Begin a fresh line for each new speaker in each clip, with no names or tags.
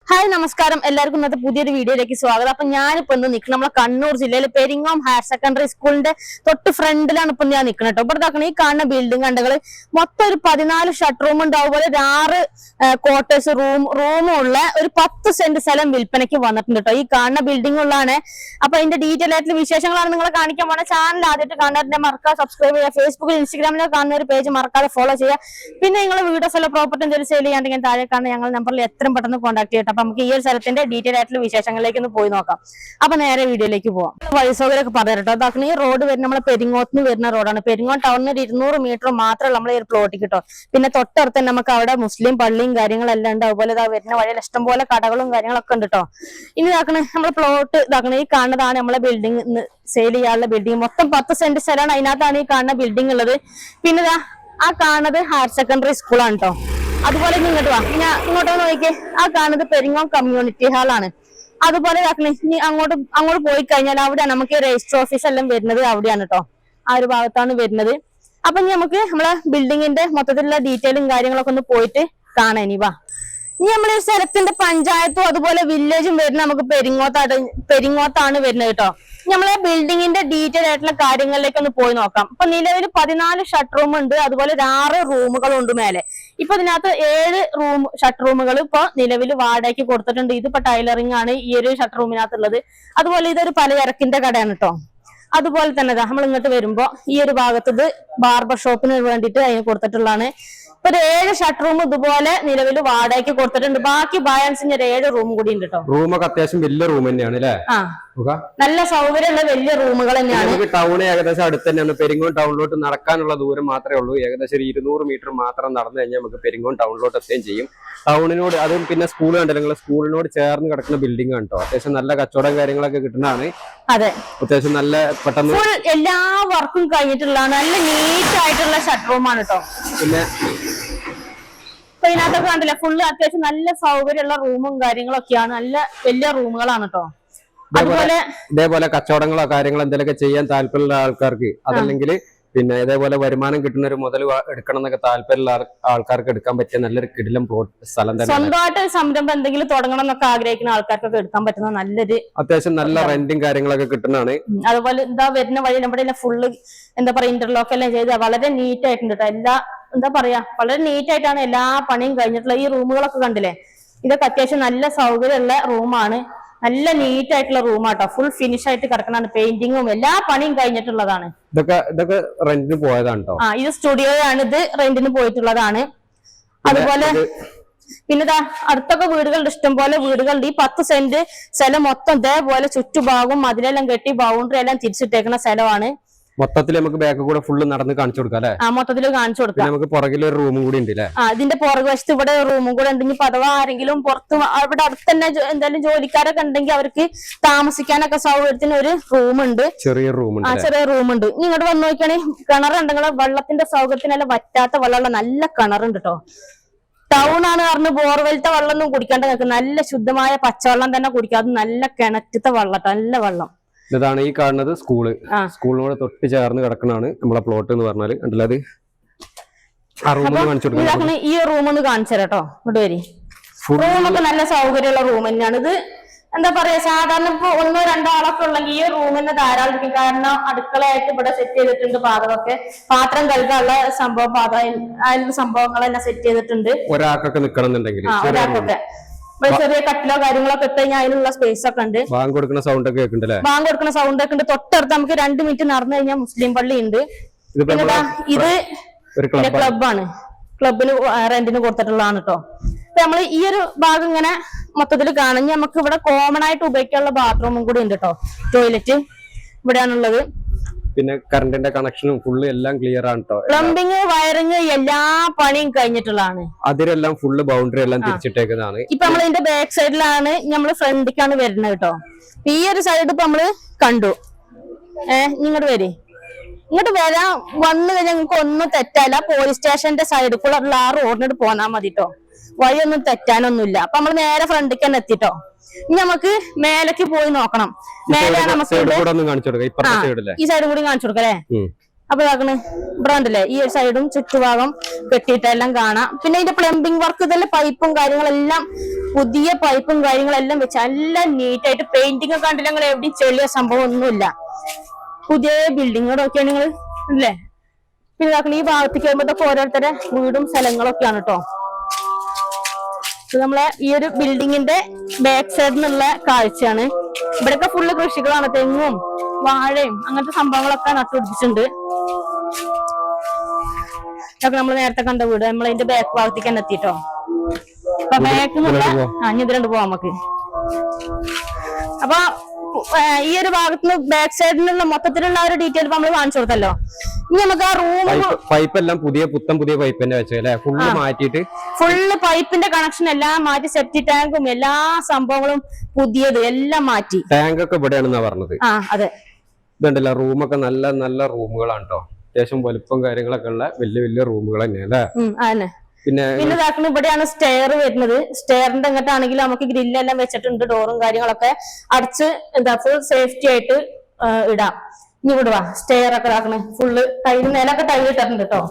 Hi നമസ്കാരം എല്ലാവർക്കും ഇന്നത്തെ പുതിയൊരു വീഡിയോയിലേക്ക് സ്വാഗതം. അപ്പൊ ഞാനിപ്പോ ഇന്ന് നിൽക്കണം നമ്മളെ കണ്ണൂർ ജില്ലയിലെ പെരിങ്ങോം ഹയർ സെക്കൻഡറി സ്കൂളിന്റെ തൊട്ട് ഫ്രണ്ടിലാണ് ഇപ്പൊ ഞാൻ നിൽക്കുന്നത് കേട്ടോ. ഇവിടെ ഈ കാണുന്ന ബിൽഡിംഗ് കണ്ടകള് മൊത്തം ഒരു 14 ഷട്ട് റൂം ഉണ്ടാവും പോലെ 6 ക്വാർട്ടേഴ്സ് റൂമും ഉള്ള ഒരു 10 സെന്റ് സ്ഥലം വിൽപ്പനയ്ക്ക് വന്നിട്ടുണ്ട് കേട്ടോ. ഈ കാണുന്ന ബിൽഡിംഗ് ഉള്ളതാണ്. അപ്പൊ അതിന്റെ ഡീറ്റെയിൽ ആയിട്ടുള്ള വിശേഷങ്ങളാണ് നിങ്ങളെ കാണിക്കാൻ പോണ. ചാനൽ ആദ്യമായിട്ട് കാണുന്നവരുടെ മറക്കാതെ സബ്സ്ക്രൈബ് ചെയ്യുക. ഫേസ്ബുക്കിൽ ഇൻസ്റ്റാഗ്രാമിലൊക്കെ കാണുന്ന ഒരു പേജ് മറക്കാതെ ഫോളോ ചെയ്യുക. പിന്നെ നിങ്ങൾ വീഡിയോസ് എല്ലാം പ്രോപ്പർട്ടി എന്തെങ്കിലും സെയിൽ ചെയ്യാണ്ടെങ്കിൽ താഴെ കാണുന്ന ഞങ്ങൾ നമ്പറിൽ എത്രയും പെട്ടെന്ന് കോൺടാക്ട് ചെയ്യട്ടെ. അപ്പൊ നമുക്ക് ഈ ഒരു സ്ഥലത്തിന്റെ ഡീറ്റെയിൽ ആയിട്ടുള്ള വിശേഷങ്ങളിലേക്ക് ഒന്ന് പോയി നോക്കാം. അപ്പൊ നേരെ വീഡിയോയിലേക്ക് പോവാം. വഴി സൗകര്യമൊക്കെ പറഞ്ഞിട്ടോ. അതാക്കുന്ന ഈ റോഡ് വരുന്ന നമ്മളെ പെരിങ്ങോത്തിന് വരുന്ന റോഡാണ്. പെരിങ്ങോം ടൗണിന് 200 മീറ്റർ മാത്രമേ നമ്മളെ ഈ പ്ലോട്ടിൽ കിട്ടോ. പിന്നെ തൊട്ടടുത്ത് തന്നെ നമുക്ക് അവിടെ മുസ്ലിം പള്ളിയും കാര്യങ്ങളെല്ലാം ഉണ്ട്. അതുപോലെ ഇതാ വരുന്ന വഴിയിൽ ഇഷ്ടംപോലെ കടകളും കാര്യങ്ങളൊക്കെ ഉണ്ട് കേട്ടോ. ഇനി ഇതാക്കണേ നമ്മളെ പ്ലോട്ട് ഇതാക്കണേ. ഈ കാണുന്നതാണ് നമ്മളെ ബിൽഡിംഗ് സെയിൽ ചെയ്യാനുള്ള ബിൽഡിംഗ്. മൊത്തം 10 സെന്റ് സ്ഥലമാണ്. അതിനകത്താണ് ഈ കാണുന്ന ബിൽഡിംഗ് ഉള്ളത്. പിന്നെ ഇതാ ആ കാണുന്നത് ഹയർ സെക്കൻഡറി സ്കൂളാണ് കേട്ടോ. അതുപോലെ ഇങ്ങോട്ട് വാ, ഞാൻ ഇങ്ങോട്ട് നോക്കിയേ. ആ കാണുന്നത് പെരിങ്ങോം കമ്മ്യൂണിറ്റി ഹാളാണ്. അതുപോലെ ഇനി അങ്ങോട്ട് പോയി കഴിഞ്ഞാൽ അവിടെയാണ് നമുക്ക് രജിസ്റ്റർ ഓഫീസ് എല്ലാം വരുന്നത്. അവിടെയാണ് കേട്ടോ, ആ ഒരു ഭാഗത്താണ് വരുന്നത്. അപ്പൊ ഇനി നമുക്ക് നമ്മളെ ബിൽഡിങ്ങിന്റെ മൊത്തത്തിലുള്ള ഡീറ്റെയിലും കാര്യങ്ങളൊക്കെ ഒന്ന് പോയിട്ട് കാണാം. ഇനി വാ. ഇനി നമ്മളെ സ്ഥലത്തിന്റെ പഞ്ചായത്തും അതുപോലെ വില്ലേജും വരുന്നത് നമുക്ക് പെരിങ്ങോത്താണ് വരുന്നത് കേട്ടോ. നമ്മളെ ബിൽഡിങ്ങിന്റെ ഡീറ്റെയിൽ ആയിട്ടുള്ള കാര്യങ്ങളിലേക്ക് ഒന്ന് പോയി നോക്കാം. ഇപ്പൊ നിലവിൽ 14 ഷട്ട് റൂം ഉണ്ട്. അതുപോലെ 6 റൂമുകളും ഉണ്ട് മേലെ. ഇപ്പൊ ഇതിനകത്ത് 7 ഷട്ട് റൂമുകൾ ഇപ്പൊ നിലവിൽ വാടകയ്ക്ക് കൊടുത്തിട്ടുണ്ട്. ഇതിപ്പോ ടൈലറിംഗ് ആണ് ഈ ഒരു ഷട്ട് റൂമിനകത്തുള്ളത്. അതുപോലെ ഇതൊരു പലചരക്കിന്റെ കടയാണ് കേട്ടോ. അതുപോലെ തന്നെ നമ്മൾ ഇങ്ങോട്ട് വരുമ്പോ ഈ ഒരു ഭാഗത്ത് ഇത് ബാർബർ ഷോപ്പിന് വേണ്ടിയിട്ട് അതിന് കൊടുത്തിട്ടുള്ളതാണ്. ഇപ്പൊ 7 ഷട്ട് റൂം ഇതുപോലെ നിലവിൽ വാടകയ്ക്ക് കൊടുത്തിട്ടുണ്ട്. ബാക്കി ബാലൻസിന് 7 റൂം കൂടി ഉണ്ട് കേട്ടോ.
റൂമൊക്കെ അത്യാവശ്യം വലിയ റൂം തന്നെയാണ് അല്ലേ?
നല്ല സൗകര്യമുള്ള വലിയ റൂമുകൾ തന്നെയാണ്.
ടൗൺ ഏകദേശം അടുത്ത് തന്നെയാണ്. പെരിങ്ങോം ടൗണിലോട്ട് നടക്കാനുള്ള ദൂരം മാത്രമേ ഉള്ളൂ. ഏകദേശം ഒരു 200 മീറ്റർ മാത്രം നടന്നു കഴിഞ്ഞാൽ നമുക്ക് പെരിങ്ങോം ടൗണിലോട്ട് എത്തുകയും ചെയ്യും. ടൗണിനോട് അതും പിന്നെ സ്കൂൾ കണ്ടല്ലോ, നിങ്ങൾ സ്കൂളിനോട് ചേർന്ന് കിടക്കുന്ന ബിൽഡിംഗ് ആണ് കേട്ടോ. അത്യാവശ്യം നല്ല കച്ചവടം കാര്യങ്ങളൊക്കെ കിട്ടുന്നതാണ്.
അതെ,
അത്യാവശ്യം നല്ല പെട്ടെന്ന്
എല്ലാ വർക്കും കഴിഞ്ഞിട്ടുള്ള നല്ല നീറ്റ് ആയിട്ടുള്ള ഷട്ട് റൂമാണ് കേട്ടോ.
പിന്നെ
ഇതിനകത്തൊക്കെ കണ്ടില്ല, ഫുള്ള് അത്യാവശ്യം നല്ല സൗകര്യമുള്ള റൂമും കാര്യങ്ങളൊക്കെയാണ്. നല്ല വലിയ റൂമുകളാണ് കേട്ടോ.
ഇതേപോലെ കച്ചവടങ്ങളോ കാര്യങ്ങളോ എന്തെങ്കിലുമൊക്കെ ചെയ്യാൻ താല്പര്യമുള്ള ആൾക്കാർക്ക്, അതല്ലെങ്കിൽ പിന്നെ ഇതേപോലെ വരുമാനം കിട്ടുന്ന ഒരു മുതൽ എടുക്കണം എന്നൊക്കെ താല്പര്യമുള്ള ആൾക്കാർക്ക് എടുക്കാൻ പറ്റിയ നല്ലൊരു കിടിലം പ്ലോട്ട് സ്ഥലം തന്നെ.
സ്വന്തമായിട്ട് സംരംഭം എന്തെങ്കിലും തുടങ്ങണം എന്നൊക്കെ ആഗ്രഹിക്കുന്ന ആൾക്കാർക്കൊക്കെ എടുക്കാൻ പറ്റുന്ന നല്ലൊരു
അത്യാവശ്യം നല്ല റെന്റും കാര്യങ്ങളൊക്കെ കിട്ടുന്നതാണ്.
അതുപോലെ എന്താ വരുന്ന വഴി നമ്മുടെ ഫുള്ള് എന്താ പറയാ ഇന്റർലോക്ക് എല്ലാം ചെയ്ത് വളരെ നീറ്റ് ആയിട്ടുണ്ട് കേട്ടോ. എല്ലാ എന്താ പറയാ വളരെ നീറ്റ് ആയിട്ടാണ് എല്ലാ പണിയും കഴിഞ്ഞിട്ടുള്ള. ഈ റൂമുകളൊക്കെ കണ്ടില്ലേ, ഇതൊക്കെ അത്യാവശ്യം നല്ല സൗകര്യമുള്ള റൂമാണ്. നല്ല നീറ്റ് ആയിട്ടുള്ള റൂമാട്ടോ. ഫുൾ ഫിനിഷ് ആയിട്ട് കിടക്കണാണ്. പെയിന്റിങ്ങും എല്ലാ പണിയും കഴിഞ്ഞിട്ടുള്ളതാണ്.
ഇതൊക്കെ റെന്റിന് പോയതാണ് കേട്ടോ.
ഇത് സ്റ്റുഡിയോയാണ്. ഇത് റെന്റിന് പോയിട്ടുള്ളതാണ്. അതുപോലെ പിന്നെ അടുത്തൊക്കെ വീടുകളുടെ ഇഷ്ടം പോലെ വീടുകളുണ്ട്. ഈ 10 സെന്റ് സ്ഥലം മൊത്തം ഇതേപോലെ ചുറ്റുഭാഗവും മതിലെല്ലാം കെട്ടി ബൗണ്ടറി എല്ലാം തിരിച്ചിട്ടേക്കുന്ന സ്ഥലമാണ്.
മൊത്തത്തിൽ നമുക്ക് ബാക്ക് കൂടെ ഫുള്ള് നടന്ന് കാണിച്ചു കൊടുക്കാം അല്ലെ?
മൊത്തത്തിൽ കാണിച്ചു കൊടുക്കാം.
നമുക്ക് പുറകിൽ ഒരു റൂമും കൂടി ഉണ്ട് അല്ലെ?
ഇതിന്റെ പുറകുവശത്ത് ഇവിടെ റൂമും കൂടെ ഉണ്ടെങ്കിൽ അഥവാ ആരെങ്കിലും പുറത്ത് ഇവിടെ അടുത്ത് തന്നെ എന്തായാലും ജോലിക്കാരൊക്കെ ഉണ്ടെങ്കിൽ അവർക്ക് താമസിക്കാനൊക്കെ സൗകര്യത്തിന് ഒരു റൂമുണ്ട്.
ചെറിയ റൂമുണ്ട്.
ചെറിയ റൂമുണ്ട്. ഇനി ഇങ്ങോട്ട് വന്ന് നോക്കിയാണെങ്കിൽ കിണറുണ്ടെങ്കിൽ വെള്ളത്തിന്റെ സൗകര്യത്തിനെല്ലാം വറ്റാത്ത വെള്ളമുള്ള നല്ല കിണറുണ്ട് കേട്ടോ. ടൗൺ ആണ് പറഞ്ഞ് ബോർവെലത്തെ വെള്ളമൊന്നും കുടിക്കാണ്ട് നിങ്ങൾക്ക് നല്ല ശുദ്ധമായ പച്ചവെള്ളം തന്നെ കുടിക്കാം. അത് നല്ല കിണറ്റത്തെ വെള്ളം, നല്ല വെള്ളം.
ഇതാണ് ഈ കാണുന്നത് സ്കൂള്. സ്കൂളിനോട് തൊട്ട് ചേർന്ന് കിടക്കണാണ് നമ്മളെ പ്ലോട്ട് എന്ന് പറഞ്ഞാല്. കണ്ടില്ലത് ആ റൂം കാണിച്ചു കൊടുക്കുന്നത്.
ഈ റൂം ഒന്ന് കാണിച്ചു തരാം കേട്ടോ. ഇങ്ങോട്ട് വരി. റൂമൊക്കെ നല്ല സൗകര്യമുള്ള റൂം തന്നെയാണ്. ഇത് എന്താ പറയാ, സാധാരണ ഇപ്പൊ 1-2 ആളൊക്കെ ഉള്ളെങ്കിൽ ഈ റൂം തന്നെ ധാരാളം ഇരിക്കും. കാരണം അടുക്കളയായിട്ട് ഇവിടെ സെറ്റ് ചെയ്തിട്ടുണ്ട്. പാത്രമൊക്കെ പാത്രം കഴുകാനുള്ള സംഭവങ്ങളെല്ലാം സെറ്റ് ചെയ്തിട്ടുണ്ട്.
ഒരാൾക്കൊക്കെ നിൽക്കണമെന്നുണ്ടെങ്കിൽ
ഒരാൾക്കൊക്കെ ചെറിയ കട്ടിലോ കാര്യങ്ങളൊക്കെ ഇട്ട് കഴിഞ്ഞാൽ അതിനുള്ള സ്പേസ് ഒക്കെ ഉണ്ട്.
ബാങ്ക് കൊടുക്കുന്ന സൗണ്ട് ഒക്കെ കേൾക്കുന്നുണ്ട്.
ബാങ്ക് കൊടുക്കുന്ന സൗണ്ട് ഒക്കെ ഉണ്ട്. തൊട്ടടുത്ത് നമുക്ക് 2 മിനിറ്റ് നടന്നു കഴിഞ്ഞാൽ മുസ്ലിം പള്ളി ഉണ്ട്. ഇത് ക്ലബാണ്. ക്ലബിന് റെന്റിന് കൊടുത്തിട്ടുള്ളതാണ് കേട്ടോ. അപ്പൊ നമ്മള് ഈ ഒരു ഭാഗം ഇങ്ങനെ മൊത്തത്തിൽ കാണും. നമുക്ക് ഇവിടെ കോമൺ ആയിട്ട് ഉപയോഗിക്കാനുള്ള ബാത്റൂമും കൂടി ഉണ്ട് കേട്ടോ. ടോയ്ലറ്റ് ഇവിടെയാണുള്ളത്.
പിന്നെ കറണ്ടിന്റെ കണക്ഷനും ഫുള്ള് എല്ലാം ക്ലിയർ ആണ് കേട്ടോ.
പ്ലംബിങ് വയറിങ് എല്ലാ പണിയും കഴിഞ്ഞിട്ടുള്ളതാണ്.
അതിലെല്ലാം ഫുള്ള് ബൗണ്ടറി എല്ലാം തിരിച്ചിട്ടേക്കുന്നതാണ്.
ഇപ്പൊ നമ്മൾ ഇതിന്റെ ബാക്ക് സൈഡിലാണ്, നമ്മള് ഫ്രണ്ടിക്കാണ് വരുന്നത് കേട്ടോ. ഈ ഒരു സൈഡ് ഇപ്പൊ നമ്മള് കണ്ടു. ഇങ്ങോട്ട് വരെ, ഇങ്ങോട്ട് വരാൻ വന്നു കഴിഞ്ഞാൽ നിങ്ങൾക്ക് ഒന്നും തെറ്റല്ല. പോലീസ് സ്റ്റേഷന്റെ സൈഡിൽ കൂടെ ഉള്ള ആ റോഡിനോട് പോന്നാ മതി കേട്ടോ. വഴിയൊന്നും തെറ്റാനൊന്നുമില്ല. അപ്പൊ നമ്മള് നേരെ ഫ്രണ്ടിക്ക് തന്നെ എത്തിട്ടോ. ഇനി നമുക്ക് മേലേക്ക് പോയി നോക്കണം. മേലെയാണ് നമുക്ക് ഈ സൈഡും കൂടി കാണിച്ചു കൊടുക്കാം അല്ലേ? അപ്പൊ ഇതാക്കണ് ഇവിടെ കണ്ടില്ലേ ഈ ഒരു സൈഡും ചുറ്റുഭാഗം കെട്ടിയിട്ടെല്ലാം കാണാം. പിന്നെ ഇതിന്റെ പ്ലംബിംഗ് വർക്ക് ഇതെല്ലാം പൈപ്പും കാര്യങ്ങളെല്ലാം പുതിയ പൈപ്പും കാര്യങ്ങളെല്ലാം വെച്ച് എല്ലാം നീറ്റായിട്ട് പെയിന്റിംഗ് ഒക്കെ കണ്ടില്ല. നിങ്ങൾ എവിടെയും ചെളിയ സംഭവം ഒന്നുമില്ല. പുതിയ ബിൽഡിംഗ് നോക്കിയാണ് നിങ്ങൾ അല്ലേ. പിന്നെ ഇതാക്കണ ഈ ഭാഗത്തേക്ക് വരുമ്പോഴത്തേക്ക് ഓരോരുത്തരുടെ വീടും സ്ഥലങ്ങളൊക്കെയാണ് കേട്ടോ. നമ്മളെ ഈ ഒരു ബിൽഡിങ്ങിന്റെ ബാക്ക് സൈഡിൽ നിന്നുള്ള കാഴ്ചയാണ്. ഇവിടെയൊക്കെ ഫുള്ള് കൃഷികളാണ്, തെങ്ങും വാഴയും അങ്ങനത്തെ സംഭവങ്ങളൊക്കെ നട്ടുപിടിച്ചിട്ടുണ്ട്. ഇതൊക്കെ നമ്മൾ നേരത്തെ കണ്ട വീട് നമ്മളതിന്റെ ബാക്ക് ഭാഗത്തേക്ക് തന്നെ എത്തിട്ടോ. അപ്പൊ ബാക്ക് ഇതിലുണ്ട് പോവാം നമുക്ക്. അപ്പൊ ഈ ഒരു ഭാഗത്തുനിന്ന് ബാക്ക് സൈഡിലുള്ള മൊത്തത്തിലുള്ള ഒരു ഡീറ്റെയിൽ നമ്മൾ കാണിച്ചു കൊടുത്തല്ലോ. ഇനി നമുക്ക് ആ റൂം
പൈപ്പ് എല്ലാം പുതിയ പൈപ്പ് തന്നെ വെച്ചല്ലേ, ഫുള്ള് മാറ്റിയിട്ട്
ഫുള്ള് പൈപ്പിന്റെ കണക്ഷൻ എല്ലാം മാറ്റി, സെപ്റ്റി ടാങ്കും എല്ലാ സംഭവങ്ങളും പുതിയത് എല്ലാം മാറ്റി.
ടാങ്ക് ഒക്കെ ഇവിടെയാണെന്നാ പറഞ്ഞത്.
അതെ,
ഇതുണ്ടല്ലോ റൂമൊക്കെ നല്ല നല്ല റൂമുകളാണ് കേട്ടോ. അത്യാവശ്യം വലുപ്പം കാര്യങ്ങളൊക്കെ ഉള്ള വലിയ റൂമുകൾ തന്നെയല്ലേ.
അതന്നെ. പിന്നെ ഇതാക്കുന്ന ഇവിടെയാണ് സ്റ്റെയർ വരുന്നത്. സ്റ്റെയറിന്റെ അങ്ങോട്ടാണെങ്കിൽ നമുക്ക് ഗ്രില്ലെല്ലാം വെച്ചിട്ടുണ്ട്, ഡോറും കാര്യങ്ങളൊക്കെ അടച്ച് എന്താ ഫുൾ സേഫ്റ്റി ആയിട്ട് ഇടാം. ഇനി ഇവിടെ വാ, സ്റ്റെയർ ഒക്കെ ഇതാക്കണേ ഫുള്ള് ടൈല്, നിലൊക്കെ ടൈല് ഇട്ടിട്ടുണ്ട് കേട്ടോ.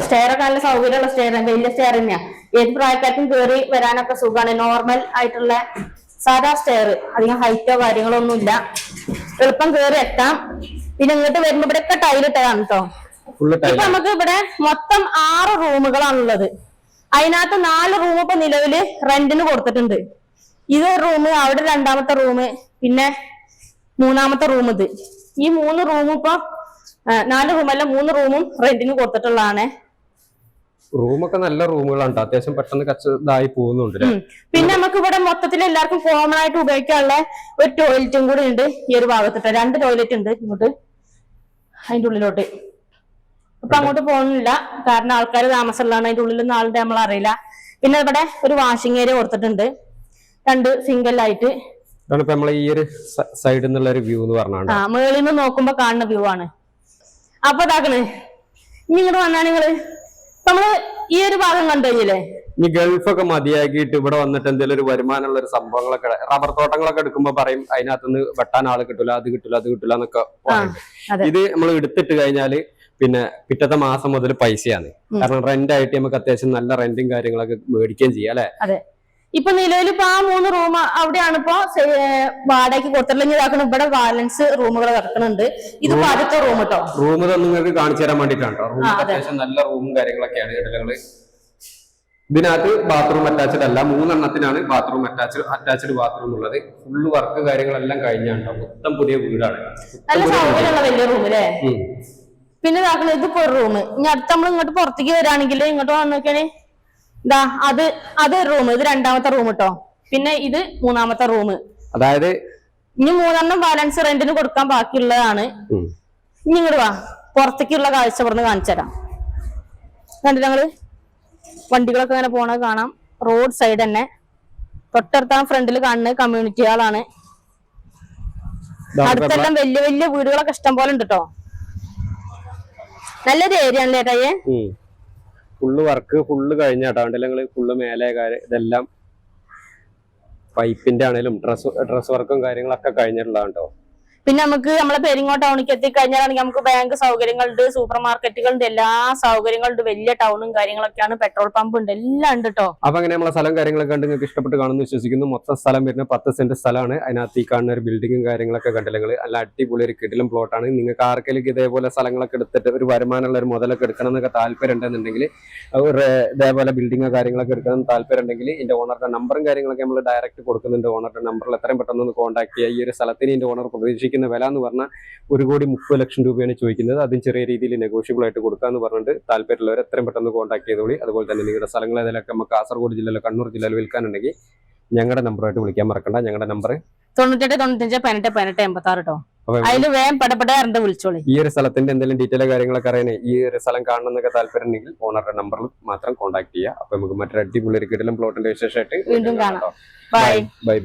സ്റ്റെയർ ഒക്കെ നല്ല സൗകര്യമുള്ള സ്റ്റെയർ, വലിയ സ്റ്റെയർ തന്നെയാ. ഏത് പ്രായക്കാർക്കും കയറി വരാനൊക്കെ സുഖമാണ്. നോർമൽ ആയിട്ടുള്ള സാധാ സ്റ്റെയർ, അധികം ഹൈറ്റോ കാര്യങ്ങളോ ഒന്നുമില്ല, എളുപ്പം കയറി എത്താം. പിന്നെ ഇങ്ങോട്ട് വരുമ്പോ ഇവിടെ ഒക്കെ ടൈലിട്ടതാണ് കേട്ടോ. ഇപ്പൊ നമുക്ക് ഇവിടെ മൊത്തം 6 റൂമുകളാണുള്ളത്. അതിനകത്ത് 4 റൂം ഇപ്പൊ നിലവില് റെന്റിന് കൊടുത്തിട്ടുണ്ട്. ഇത് റൂം, അവിടെ 2ാമത്തെ റൂം, പിന്നെ 3ാമത്തെ റൂം. ഇത് ഈ 3 റൂമും ഇപ്പൊ 4 റൂമല്ല, 3 റൂമും റെന്റിന് കൊടുത്തിട്ടുള്ളതാണ്.
റൂമൊക്കെ നല്ല റൂമുകളാണ്, അത്യാവശ്യം പെട്ടെന്ന് ഇതായി പോകുന്നുണ്ട്.
പിന്നെ നമുക്ക് ഇവിടെ മൊത്തത്തിൽ എല്ലാവർക്കും കോമൺ ആയിട്ട് ഉപയോഗിക്കാനുള്ള ഒരു ടോയ്ലറ്റും കൂടി ഉണ്ട് ഈ ഒരു ഭാഗത്തിട്ട്. 2 ടോയ്ലറ്റ് ഉണ്ട് ഇങ്ങോട്ട് അതിന്റെ ഉള്ളിലോട്ട്. അപ്പൊ അങ്ങോട്ട് പോകുന്നില്ല, കാരണം ആൾക്കാർ താമസമുള്ളതാണ്. അതിന്റെ ഉള്ളിലൊന്നും ആളുടെ നമ്മൾ അറിയില്ല. പിന്നെ ഇവിടെ ഒരു വാഷിംഗ് ഏരിയ കൊടുത്തിട്ടുണ്ട്, 2 സിംഗിൾ ആയിട്ട്.
ഈ ഒരു സൈഡിൽ നിന്നുള്ള ഒരു വ്യൂ എന്ന് പറഞ്ഞാണ്,
മുകളിൽ നിന്ന് നോക്കുമ്പോ കാണുന്ന വ്യൂ ആണ്. അപ്പൊ ഇതാക്കണേ, ഇനി ഇങ്ങോട്ട് വന്നാ നിങ്ങള് നമ്മള് ഈ ഒരു ഭാഗം കണ്ടു കഴിഞ്ഞില്ലേ.
ഈ ഗൾഫൊക്കെ മതിയാക്കിയിട്ട് ഇവിടെ വന്നിട്ട് എന്തെങ്കിലും ഒരു വരുമാനമുള്ള ഒരു സംഭവങ്ങളൊക്കെ, റബ്ബർ തോട്ടങ്ങളൊക്കെ എടുക്കുമ്പോ പറയും അതിനകത്തുനിന്ന് വെട്ടാൻ ആള് കിട്ടൂല, അത് കിട്ടൂല എന്നൊക്കെ പറയും. ഇത് നമ്മൾ എടുത്തിട്ട് കഴിഞ്ഞാല് പിന്നെ പിറ്റത്തെ മാസം മുതൽ പൈസയാണ്. കാരണം റെന്റ് ആയിട്ട് നമുക്ക് അത്യാവശ്യം നല്ല റെന്റും കാര്യങ്ങളൊക്കെ മേടിക്കുകയും ചെയ്യാം അല്ലെ.
അതെ, ഇപ്പൊ നിലവിൽ ഇപ്പൊ ആ 3 റൂം അവിടെയാണ് ഇപ്പൊ വാടകയ്ക്ക് കൊടുത്തിട്ടുണ്ടെങ്കിൽ ഇതാക്കണം. ഇവിടെ ബാലൻസ് റൂമുകൾ കിടക്കുന്നുണ്ട്. ഇത് ആദ്യത്തെ റൂം കേട്ടോ.
റൂം നിങ്ങൾക്ക് കാണിച്ചു തരാൻ വേണ്ടിട്ടാണ്. റൂം അത്യാവശ്യം നല്ല റൂമും കാര്യങ്ങളൊക്കെയാണ് കേട്ടോ. ഇതിനകത്ത് ബാത്റൂം അറ്റാച്ച്ഡ് അല്ല, 3 എണ്ണത്തിനാണ് ബാത്റൂം അറ്റാച്ച്ഡ് ബാത്റൂം ഉള്ളത്. ഫുള്ള് വർക്ക് കാര്യങ്ങളെല്ലാം കഴിഞ്ഞാണ് കേട്ടോ. മൊത്തം പുതിയ വീടാണ്,
നല്ല സൗകര്യമുള്ള വലിയ റൂം അല്ലേ. പിന്നെ ഇതാക്കണം, ഇതിപ്പോ ഒരു റൂം. ഇനി അടുത്ത് നമ്മൾ ഇങ്ങോട്ട് പുറത്തേക്ക് വരാണെങ്കിൽ ഇങ്ങോട്ട് വന്നോക്കാണ്, ഇതാ അത് റൂം. ഇത് 2ാമത്തെ റൂം കേട്ടോ. പിന്നെ ഇത് 3ാമത്തെ റൂം.
അതായത്
ഇനി 3 എണ്ണം ബാലൻസ് റെന്റിന് കൊടുക്കാൻ ബാക്കിയുള്ളതാണ്. ഇനി ഇങ്ങോട്ട് വാ, പുറത്തേക്കുള്ള കാഴ്ച പറഞ്ഞ് കാണിച്ചു തരാം. കണ്ടില്ല ഞങ്ങള് വണ്ടികളൊക്കെ ഇങ്ങനെ പോണത് കാണാം. റോഡ് സൈഡ് തന്നെ, തൊട്ടടുത്ത ഫ്രണ്ടിൽ കാണുന്നത് കമ്മ്യൂണിറ്റി ഹാളാണ്. അടുത്തെല്ലാം വലിയ വീടുകളൊക്കെ ഇഷ്ടം പോലെ ഉണ്ട് കേട്ടോ. നല്ലൊരു ഏരിയ ആണല്ലേ ഏട്ടായേ.
ഫുള്ള് വർക്ക് ഫുള്ള് കഴിഞ്ഞാട്ടോ. ഞങ്ങള് ഫുള്ള് മേലെ ഇതെല്ലാം പൈപ്പിന്റെ ആണെങ്കിലും ഡ്രസ് വർക്കും കാര്യങ്ങളൊക്കെ കഴിഞ്ഞിട്ടുള്ളതാണ് കേട്ടോ.
പിന്നെ നമുക്ക് നമ്മളെ പെരിങ്ങോം ടൗണിലേക്ക് എത്തിക്കഴിഞ്ഞാലാണെങ്കിൽ നമുക്ക് ബാങ്ക് സൗകര്യങ്ങളുണ്ട്, സൂപ്പർ മാർക്കറ്റുകളുണ്ട്, എല്ലാ സൗകര്യങ്ങളുണ്ട്, വലിയ ടൗണും കാര്യങ്ങളൊക്കെയാണ്, പെട്രോൾ പമ്പ് ഉണ്ട്, എല്ലാം ഉണ്ട് കേട്ടോ.
അപ്പൊ അങ്ങനെ നമ്മളെ സ്ഥലം കാര്യങ്ങളൊക്കെ കണ്ട് നിങ്ങൾക്ക് ഇഷ്ടപ്പെട്ട് കാണുന്നു വിശ്വസിക്കുന്നു. മൊത്തം സ്ഥലം വരുന്ന 10 സെന്റ് സ്ഥലമാണ്. അതിനകത്ത് ഈ കാണുന്ന ഒരു ബിൽഡിങ്ങും കാര്യങ്ങളൊക്കെ കണ്ടില്ലെങ്കിൽ നല്ല അടിപൊളി ഒരു കിടിലം പ്ലോട്ടാണ്. നിങ്ങൾക്ക് ആർക്കെങ്കിലും ഇതേപോലെ സ്ഥലങ്ങളൊക്കെ എടുത്തിട്ട് ഒരു വരുമാനമുള്ള ഒരു മുതലൊക്കെ എടുക്കണം എന്നൊക്കെ താല്പര്യം ഉണ്ടെന്നുണ്ടെങ്കിൽ, ഇതേപോലെ ബിൽഡിങ്ങോ കാര്യങ്ങളൊക്കെ എടുക്കണം താല്പര്യം ഉണ്ടെങ്കിൽ ഇതിന്റെ ഓണറുടെ നമ്പറും കാര്യങ്ങളൊക്കെ നമ്മൾ ഡയറക്റ്റ് കൊടുക്കുന്നുണ്ട്. ഓണറുടെ നമ്പറിൽ എത്രയും പെട്ടെന്ന് കോൺടാക്ട് ചെയ്യുക. ഈ ഒരു സ്ഥലത്തിന് ഇതിന്റെ ഓണർ പ്രതീക്ഷിക്കുന്ന വില എന്ന് പറഞ്ഞാൽ 1,30,00,000 രൂപയാണ് ചോദിക്കുന്നത്. അതും ചെറിയ രീതിയിൽ നെഗോഷ്യബിൾ ആയിട്ട് കൊടുക്കാന്ന് പറഞ്ഞിട്ട് താല്പര്യമുള്ളവർ എത്രയും പെട്ടെന്ന് കോൺടാക്ട് ചെയ്തോളി. അതുപോലെ തന്നെ നിങ്ങളുടെ സ്ഥലങ്ങൾ ഏതെങ്കിലും നമുക്ക് കാസർഗോഡ് ജില്ലയിലോ കണ്ണൂർ ജില്ലയിൽ വിൽക്കാനുണ്ടെങ്കിൽ ഞങ്ങളുടെ നമ്പറായിട്ട് വിളിക്കാൻ മറക്കണ്ട. ഞങ്ങളുടെ നമ്പർ
98 95 18 18 86 കേട്ടോ. അതില് വേഗം പടപെടാറുണ്ട്, വിളിച്ചോളി.
ഈ ഒരു സ്ഥലത്തിന്റെ എന്തെങ്കിലും ഡീറ്റെയിൽ കാര്യങ്ങളൊക്കെ അറിയാനേ, ഈ ഒരു സ്ഥലം കാണണമെന്നൊക്കെ താല്പര്യം ഉണ്ടെങ്കിൽ ഓണറുടെ നമ്പറിൽ മാത്രം കോൺടാക്ട് ചെയ്യുക. അപ്പൊ നമുക്ക് മറ്റൊരു അടിപൊളി ഒരു കിടിലം പ്ലോട്ടിന്റെ വിശേഷമായിട്ട്
വീണ്ടും കാണാം. ബൈ.